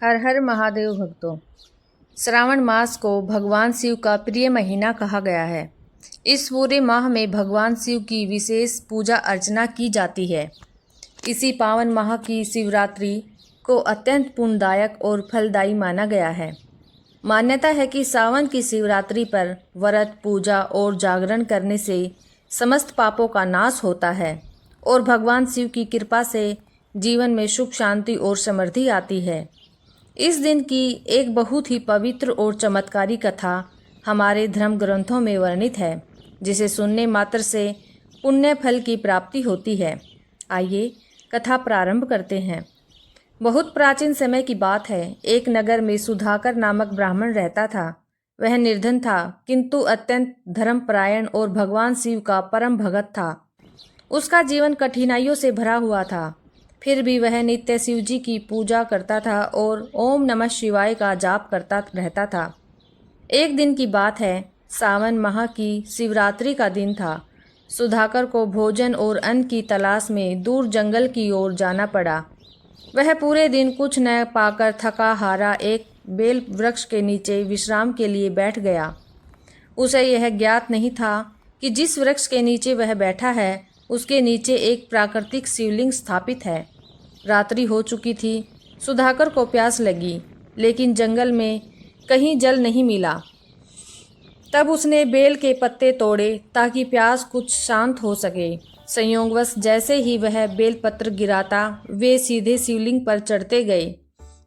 हर हर महादेव भक्तों। श्रावण मास को भगवान शिव का प्रिय महीना कहा गया है। इस पूरे माह में भगवान शिव की विशेष पूजा अर्चना की जाती है। इसी पावन माह की शिवरात्रि को अत्यंत पुण्यदायक और फलदायी माना गया है। मान्यता है कि सावन की शिवरात्रि पर व्रत, पूजा और जागरण करने से समस्त पापों का नाश होता है और भगवान शिव की कृपा से जीवन में सुख, शांति और समृद्धि आती है। इस दिन की एक बहुत ही पवित्र और चमत्कारी कथा हमारे धर्म ग्रंथों में वर्णित है, जिसे सुनने मात्र से पुण्य फल की प्राप्ति होती है। आइए कथा प्रारंभ करते हैं। बहुत प्राचीन समय की बात है। एक नगर में सुधाकर नामक ब्राह्मण रहता था। वह निर्धन था, किंतु अत्यंत धर्मपरायण और भगवान शिव का परम भगत था। उसका जीवन कठिनाइयों से भरा हुआ था, फिर भी वह नित्य शिव जी की पूजा करता था और ओम नमः शिवाय का जाप करता रहता था। एक दिन की बात है, सावन माह की शिवरात्रि का दिन था। सुधाकर को भोजन और अन्न की तलाश में दूर जंगल की ओर जाना पड़ा। वह पूरे दिन कुछ न पाकर थका हारा एक बेल वृक्ष के नीचे विश्राम के लिए बैठ गया। उसे यह ज्ञात नहीं था कि जिस वृक्ष के नीचे वह बैठा है, उसके नीचे एक प्राकृतिक शिवलिंग स्थापित है। रात्रि हो चुकी थी। सुधाकर को प्यास लगी, लेकिन जंगल में कहीं जल नहीं मिला। तब उसने बेल के पत्ते तोड़े ताकि प्यास कुछ शांत हो सके। संयोगवश जैसे ही वह बेलपत्र गिराता, वे सीधे शिवलिंग पर चढ़ते गए।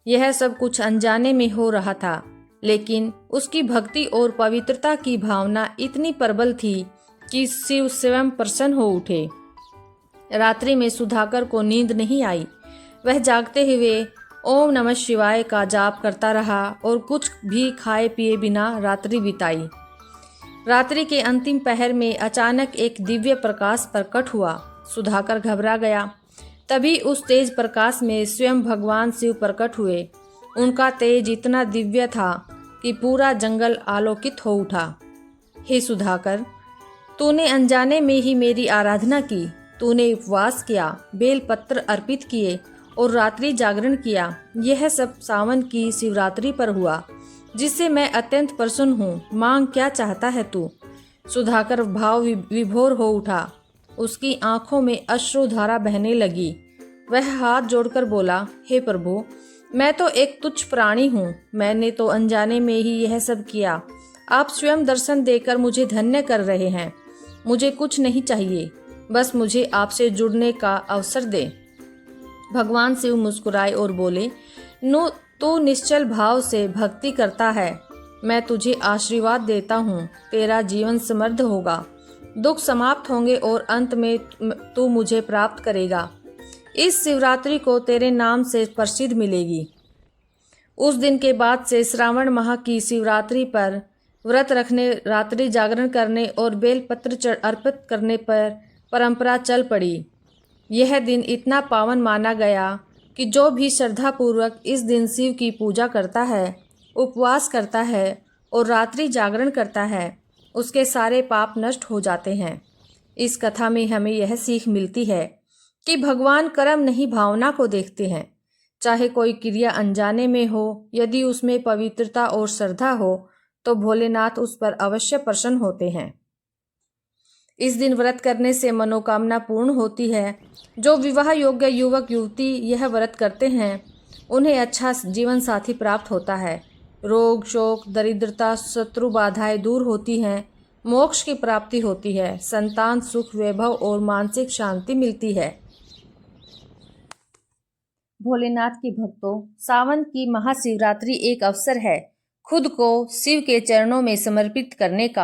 यह सब कुछ अनजाने में हो रहा था, लेकिन उसकी भक्ति और पवित्रता की भावना इतनी प्रबल थी कि शिव स्वयं प्रसन्न हो उठे। रात्रि में सुधाकर को नींद नहीं आई। वह जागते हुए ओम नमः शिवाय का जाप करता रहा और कुछ भी खाए पिए बिना रात्रि बिताई। रात्रि के अंतिम पहर में अचानक एक दिव्य प्रकाश प्रकट हुआ। सुधाकर घबरा गया। तभी उस तेज प्रकाश में स्वयं भगवान शिव प्रकट हुए। उनका तेज इतना दिव्य था कि पूरा जंगल आलोकित हो उठा। हे सुधाकर, तूने अनजाने में ही मेरी आराधना की। तूने उपवास किया, बेल पत्र अर्पित किए और रात्रि जागरण किया। यह सब सावन की शिवरात्रि पर हुआ, जिससे मैं अत्यंत प्रसन्न हूँ। मांग, क्या चाहता है तू? सुधाकर भाव विभोर हो उठा। उसकी आंखों में अश्रुधारा बहने लगी। वह हाथ जोड़कर बोला, हे प्रभु, मैं तो एक तुच्छ प्राणी हूँ। मैंने तो अनजाने में ही यह सब किया। आप स्वयं दर्शन देकर मुझे धन्य कर रहे हैं। मुझे कुछ नहीं चाहिए, बस मुझे आपसे जुड़ने का अवसर दे। भगवान शिव मुस्कुराए और बोले, नो, तू निश्चल भाव से भक्ति करता है। मैं तुझे आशीर्वाद देता हूँ। तेरा जीवन समृद्ध होगा, दुख समाप्त होंगे और अंत में तू मुझे प्राप्त करेगा। इस शिवरात्रि को तेरे नाम से प्रसिद्ध मिलेगी। उस दिन के बाद से श्रावण माह की शिवरात्रि पर व्रत रखने, रात्रि जागरण करने और बेलपत्र अर्पित करने पर परंपरा चल पड़ी। यह दिन इतना पावन माना गया कि जो भी श्रद्धापूर्वक इस दिन शिव की पूजा करता है, उपवास करता है और रात्रि जागरण करता है, उसके सारे पाप नष्ट हो जाते हैं। इस कथा में हमें यह सीख मिलती है कि भगवान कर्म नहीं, भावना को देखते हैं। चाहे कोई क्रिया अनजाने में हो, यदि उसमें पवित्रता और श्रद्धा हो तो भोलेनाथ उस पर अवश्य प्रसन्न होते हैं। इस दिन व्रत करने से मनोकामना पूर्ण होती है। जो विवाह योग्य युवक युवती यह व्रत करते हैं, उन्हें अच्छा जीवन साथी प्राप्त होता है। रोग, शोक, दरिद्रता, शत्रु बाधाएं दूर होती हैं। मोक्ष की प्राप्ति होती है। संतान सुख, वैभव और मानसिक शांति मिलती है। भोलेनाथ के भक्तों, सावन की महाशिवरात्रि एक अवसर है खुद को शिव के चरणों में समर्पित करने का,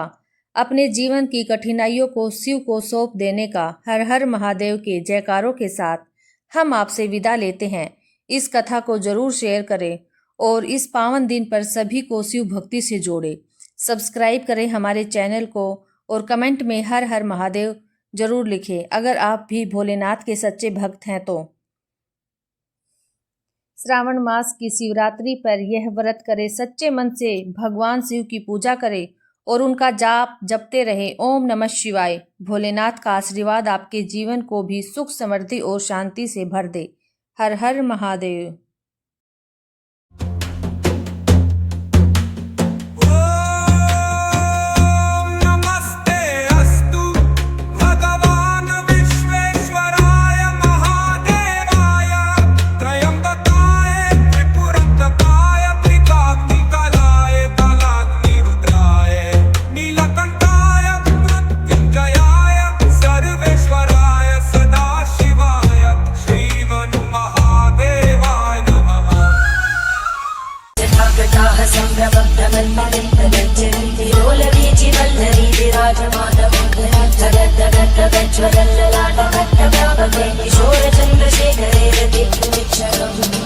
अपने जीवन की कठिनाइयों को शिव को सौंप देने का। हर हर महादेव के जयकारों के साथ हम आपसे विदा लेते हैं। इस कथा को जरूर शेयर करें और इस पावन दिन पर सभी को शिव भक्ति से जोड़ें। सब्सक्राइब करें हमारे चैनल को और कमेंट में हर हर महादेव जरूर लिखें अगर आप भी भोलेनाथ के सच्चे भक्त हैं तो। श्रावण मास की शिवरात्रि पर यह व्रत करे, सच्चे मन से भगवान शिव की पूजा करे और उनका जाप जपते रहे। ओम नमः शिवाय। भोलेनाथ का आशीर्वाद आपके जीवन को भी सुख, समृद्धि और शांति से भर दे। हर हर महादेव। स्वरल्ललाटभट्टव्यापके किशोरचन्द्रशेखरे रतिर्विच्छरम्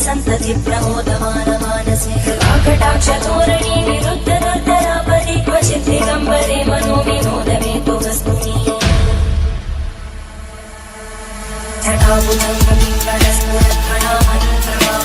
संतति प्रमोदमान मानसे कृपाकटाक्ष तोरणी विरुद्ध दुर्धरापरि क्वचित् दिगम्बरे मनो विनोदमे तु वस्तुनि जटाभुजं पिङ्गलस्फुरत्फलामणि प्रभा